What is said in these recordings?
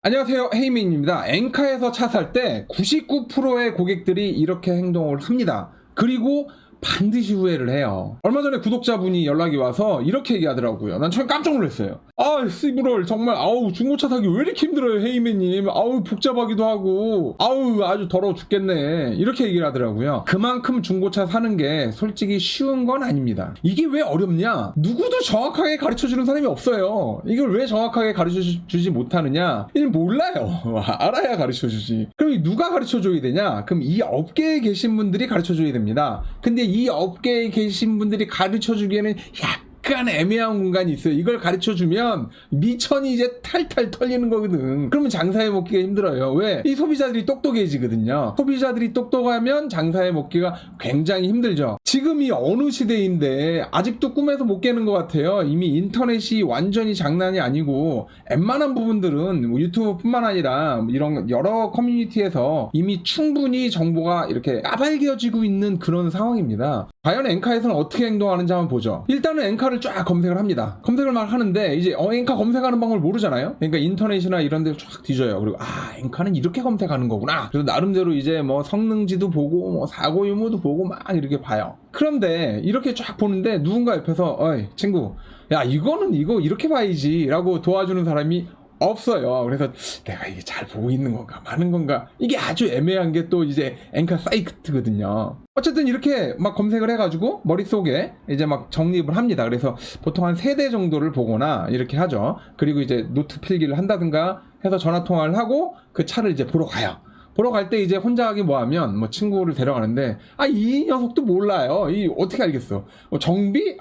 안녕하세요, 헤이민입니다. 엔카에서 차 살 때 99%의 고객들이 이렇게 행동을 합니다. 그리고 반드시 후회를 해요. 얼마 전에 구독자분이 연락이 와서 이렇게 얘기하더라고요. 난 처음 깜짝 놀랐어요. 씨부럴 정말 중고차 사기 왜 이렇게 힘들어요, 헤이맨님. 복잡하기도 하고 아주 더러워 죽겠네, 이렇게 얘기를 하더라고요. 그만큼 중고차 사는 게 솔직히 쉬운 건 아닙니다. 이게 왜 어렵냐? 누구도 정확하게 가르쳐주는 사람이 없어요. 이걸 왜 정확하게 가르쳐주지 못하느냐? 이걸 몰라요. 알아야 가르쳐주지. 그럼 누가 가르쳐줘야 되냐? 그럼 이 업계에 계신 분들이 가르쳐줘야 됩니다. 근데 이 업계에 계신 분들이 가르쳐주기에는 약간 애매한 공간이 있어요. 이걸 가르쳐주면 미천이 이제 탈탈 털리는 거거든. 그러면 장사해 먹기가 힘들어요. 왜? 이 소비자들이 똑똑해지거든요. 소비자들이 똑똑하면 장사해 먹기가 굉장히 힘들죠. 지금이 어느 시대인데 아직도 꿈에서 못 깨는 것 같아요. 이미 인터넷이 완전히 장난이 아니고 웬만한 부분들은 유튜브뿐만 아니라 이런 여러 커뮤니티에서 이미 충분히 정보가 이렇게 까발겨지고 있는 그런 상황입니다. 과연 엔카에서는 어떻게 행동하는지 한번 보죠. 일단은 엔카를 쫙 검색을 합니다. 검색을 막 하는데 이제 엔카 검색하는 방법을 모르잖아요. 그러니까 인터넷이나 이런 데를 쫙 뒤져요. 그리고 엔카는 이렇게 검색하는 거구나. 그래서 나름대로 이제 뭐 성능지도 보고 뭐 사고 유무도 보고 막 이렇게 봐요. 그런데 이렇게 쫙 보는데 누군가 옆에서 어이 친구, 야 이거는 이거 이렇게 봐야지 라고 도와주는 사람이 없어요. 그래서 내가 이게 잘 보고 있는 건가 마는 건가, 이게 아주 애매한 게 또 이제 엔카 사이트거든요. 어쨌든 이렇게 막 검색을 해가지고 머릿속에 이제 막 정립을 합니다. 그래서 보통 한 3대 정도를 보거나 이렇게 하죠. 그리고 이제 노트 필기를 한다든가 해서 전화 통화를 하고 그 차를 이제 보러 가요. 보러 갈 때 이제 혼자 가기 뭐하면 뭐 친구를 데려가는데 이 녀석도 몰라요. 이 어떻게 알겠어? 정비?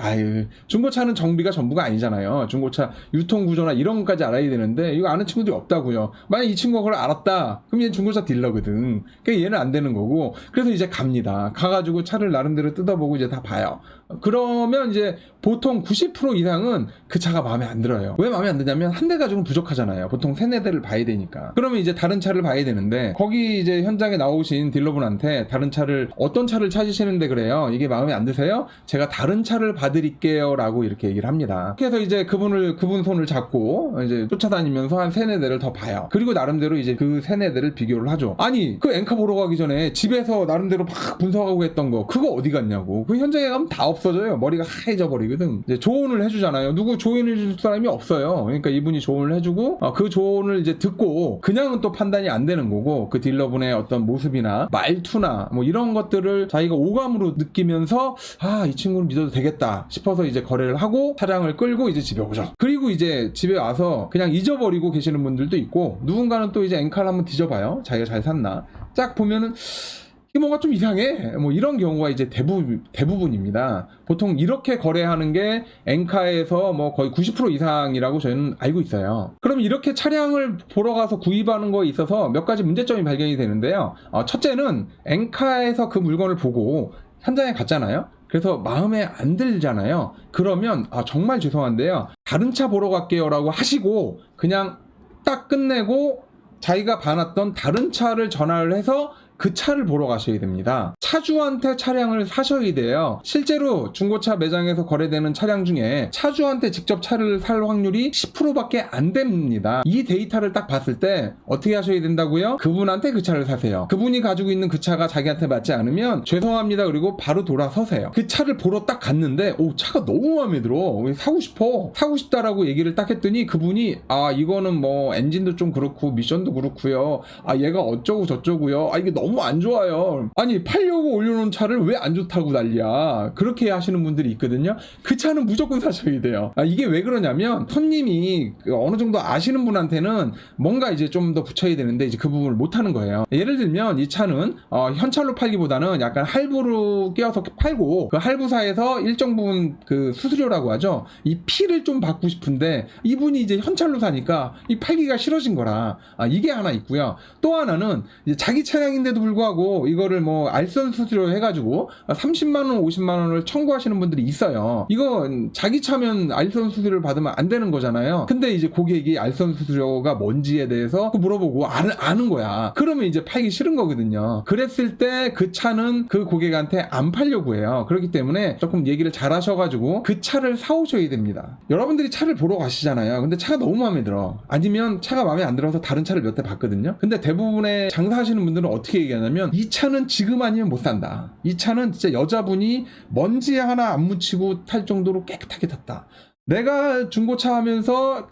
중고차는 정비가 전부가 아니잖아요. 중고차 유통구조나 이런 것까지 알아야 되는데 이거 아는 친구들이 없다고요. 만약 이 친구가 그걸 알았다 그럼 얘는 중고차 딜러거든. 그러니까 얘는 안 되는 거고, 그래서 이제 갑니다. 가가지고 차를 나름대로 뜯어보고 이제 다 봐요. 그러면 이제 보통 90% 이상은 그 차가 마음에 안 들어요. 왜 마음에 안 드냐면 한 대 가지고는 부족하잖아요. 보통 3-4대를 봐야 되니까. 그러면 이제 다른 차를 봐야 되는데 거기 이제 현장에 나오신 딜러분한테 다른 차를, 어떤 차를 찾으시는데 그래요? 이게 마음에 안 드세요? 제가 다른 차를 봐드릴게요 라고 이렇게 얘기를 합니다. 그래서 이제 그분 손을 잡고 이제 쫓아다니면서 한 3-4대를 더 봐요. 그리고 나름대로 이제 그 3-4대를 비교를 하죠. 그 엔카 보러 가기 전에 집에서 나름대로 막 분석하고 했던 거 그거 어디 갔냐고. 그 현장에 가면 다 없어져요. 머리가 하얘져 버리거든. 이제 조언을 해주잖아요. 누구 조언을 해줄 사람이 없어요. 그러니까 이분이 조언을 해주고 그 조언을 이제 듣고 그냥은 또 판단이 안 되는 거고, 그 딜러분의 어떤 모습이나 말투나 뭐 이런 것들을 자기가 오감으로 느끼면서 이 친구를 믿어도 되겠다 싶어서 이제 거래를 하고 차량을 끌고 이제 집에 오죠. 그리고 이제 집에 와서 그냥 잊어버리고 계시는 분들도 있고, 누군가는 또 이제 엔카를 한번 뒤져봐요. 자기가 잘 샀나 쫙 보면은 이게 뭔가 좀 이상해, 뭐 이런 경우가 이제 대부분입니다. 보통 이렇게 거래하는 게 엔카에서 뭐 거의 90% 이상이라고 저희는 알고 있어요. 그럼 이렇게 차량을 보러 가서 구입하는 거에 있어서 몇 가지 문제점이 발견이 되는데요. 첫째는 엔카에서 그 물건을 보고 현장에 갔잖아요. 그래서 마음에 안 들잖아요. 그러면 정말 죄송한데요, 다른 차 보러 갈게요 라고 하시고 그냥 딱 끝내고 자기가 봐놨던 다른 차를 전화를 해서 그 차를 보러 가셔야 됩니다. 차주한테 차량을 사셔야 돼요. 실제로 중고차 매장에서 거래되는 차량 중에 차주한테 직접 차를 살 확률이 10%밖에 안 됩니다. 이 데이터를 딱 봤을 때 어떻게 하셔야 된다고요? 그분한테 그 차를 사세요. 그분이 가지고 있는 그 차가 자기한테 맞지 않으면 죄송합니다 그리고 바로 돌아서세요. 그 차를 보러 딱 갔는데 차가 너무 마음에 들어, 사고 싶다라고 얘기를 딱 했더니 그분이 이거는 뭐 엔진도 좀 그렇고 미션도 그렇고요, 얘가 어쩌고 저쩌고요, 이게 너무 안 좋아요. 팔려고 올려놓은 차를 왜 안 좋다고 난리야, 그렇게 하시는 분들이 있거든요. 그 차는 무조건 사셔야 돼요. 이게 왜 그러냐면 손님이 어느 정도 아시는 분한테는 뭔가 이제 좀 더 붙여야 되는데 이제 그 부분을 못 하는 거예요. 예를 들면 이 차는 현찰로 팔기보다는 약간 할부로 끼워서 팔고, 그 할부사에서 일정 부분 그 수수료라고 하죠, 이 피를 좀 받고 싶은데 이분이 이제 현찰로 사니까 이 팔기가 싫어진 거라, 이게 하나 있고요. 또 하나는 이제 자기 차량인데도 불구하고 이거를 뭐 알선 알선 수수료 해가지고 30만원 50만원을 청구하시는 분들이 있어요. 이건 자기 차면 알선 수수료를 받으면 안 되는 거잖아요. 근데 이제 고객이 알선 수수료가 뭔지에 대해서 물어보고 아는 거야. 그러면 이제 팔기 싫은 거거든요. 그랬을 때 그 차는 그 고객한테 안 팔려고 해요. 그렇기 때문에 조금 얘기를 잘 하셔가지고 그 차를 사오셔야 됩니다. 여러분들이 차를 보러 가시잖아요. 근데 차가 너무 마음에 들어. 아니면 차가 마음에 안 들어서 다른 차를 몇 대 봤거든요. 근데 대부분의 장사하시는 분들은 어떻게 얘기하냐면 이 차는 지금 아니면 못 산다. 이 차는 진짜 여자분이 먼지 하나 안 묻히고 탈 정도로 깨끗하게 탔다. 내가 중고차 하면서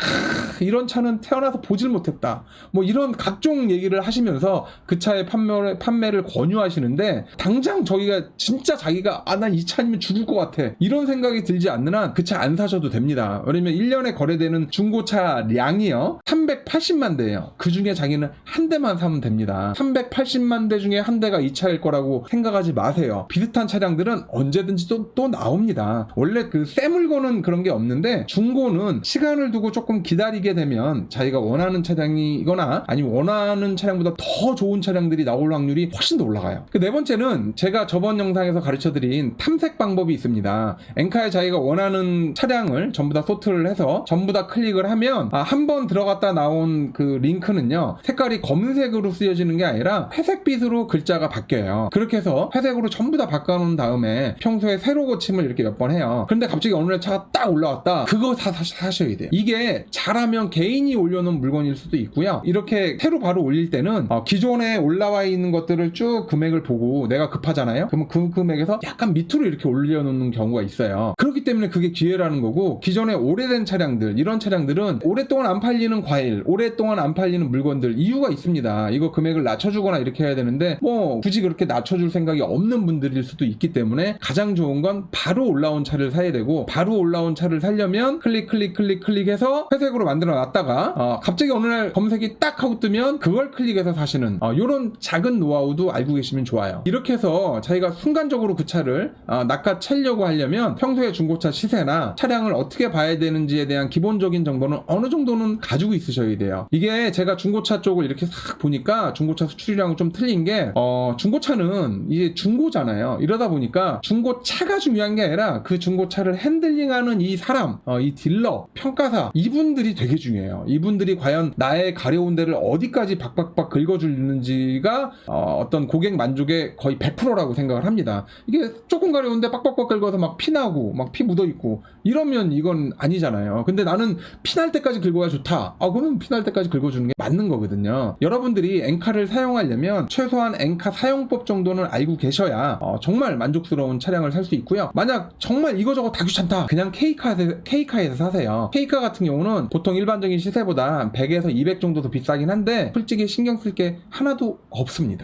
이런 차는 태어나서 보질 못했다. 뭐 이런 각종 얘기를 하시면서 그 차의 판매를 권유하시는데 당장 저희가 진짜 자기가 난 이 차 아니면 죽을 것 같아. 이런 생각이 들지 않는 한 그 차 안 사셔도 됩니다. 왜냐면 1년에 거래되는 중고차량이요. 380만 대예요. 그 중에 자기는 한 대만 사면 됩니다. 380만 대 중에 한 대가 이 차일 거라고 생각하지 마세요. 비슷한 차량들은 언제든지 또 나옵니다. 원래 그 새 물건은 그런 게 없는데 중고는 시간을 두고 조금 기다리게 되면 자기가 원하는 차량이거나 아니면 원하는 차량보다 더 좋은 차량들이 나올 확률이 훨씬 더 올라가요. 그 네 번째는 제가 저번 영상에서 가르쳐드린 탐색 방법이 있습니다. 엔카에 자기가 원하는 차량을 전부 다 소트를 해서 전부 다 클릭을 하면 한 번 들어갔다 나온 그 링크는요, 색깔이 검은색으로 쓰여지는 게 아니라 회색빛으로 글자가 바뀌어요. 그렇게 해서 회색으로 전부 다 바꿔놓은 다음에 평소에 세로 고침을 이렇게 몇 번 해요. 그런데 갑자기 어느 날 차가 딱 올라왔다. 그거 사셔야 돼요. 이게 잘하면 개인이 올려놓은 물건일 수도 있고요. 이렇게 새로 바로 올릴 때는 기존에 올라와 있는 것들을 쭉 금액을 보고 내가 급하잖아요. 그러면 그 금액에서 약간 밑으로 이렇게 올려놓는 경우가 있어요. 그렇기 때문에 그게 기회라는 거고, 기존에 오래된 차량들, 이런 차량들은 오랫동안 안 팔리는 과일, 오랫동안 안 팔리는 물건들 이유가 있습니다. 이거 금액을 낮춰주거나 이렇게 해야 되는데 뭐 굳이 그렇게 낮춰줄 생각이 없는 분들일 수도 있기 때문에 가장 좋은 건 바로 올라온 차를 사야 되고, 바로 올라온 차를 살려면 클릭해서 회색으로 만들어 놨다가 갑자기 어느 날 검색이 딱 하고 뜨면 그걸 클릭해서 사시는 이런 작은 노하우도 알고 계시면 좋아요. 이렇게 해서 자기가 순간적으로 그 차를 낚아채려고 하려면 평소에 중고차 시세나 차량을 어떻게 봐야 되는지에 대한 기본적인 정보는 어느 정도는 가지고 있으셔야 돼요. 이게 제가 중고차 쪽을 이렇게 싹 보니까 중고차 수출이랑 좀 틀린 게 중고차는 이제 중고잖아요. 이러다 보니까 중고차가 중요한 게 아니라 그 중고차를 핸들링하는 이 사람, 이 딜러, 평가사, 이분들이 되게 중요해요. 이분들이 과연 나의 가려운 데를 어디까지 박박박 긁어주는지가 어떤 고객 만족의 거의 100%라고 생각을 합니다. 이게 조금 가려운데 빡빡빡 긁어서 막 피나고 막 피 묻어있고 이러면 이건 아니잖아요. 근데 나는 피날 때까지 긁어야 좋다. 그러면 피날 때까지 긁어주는 게 맞는 거거든요. 여러분들이 엔카를 사용하려면 최소한 엔카 사용법 정도는 알고 계셔야 정말 만족스러운 차량을 살 수 있고요. 만약 정말 이거저거 다 귀찮다, 그냥 K카에서 사세요. K카 같은 경우는 보통 일반적인 시세보다 100에서 200 정도 더 비싸긴 한데 솔직히 신경 쓸 게 하나도 없습니다.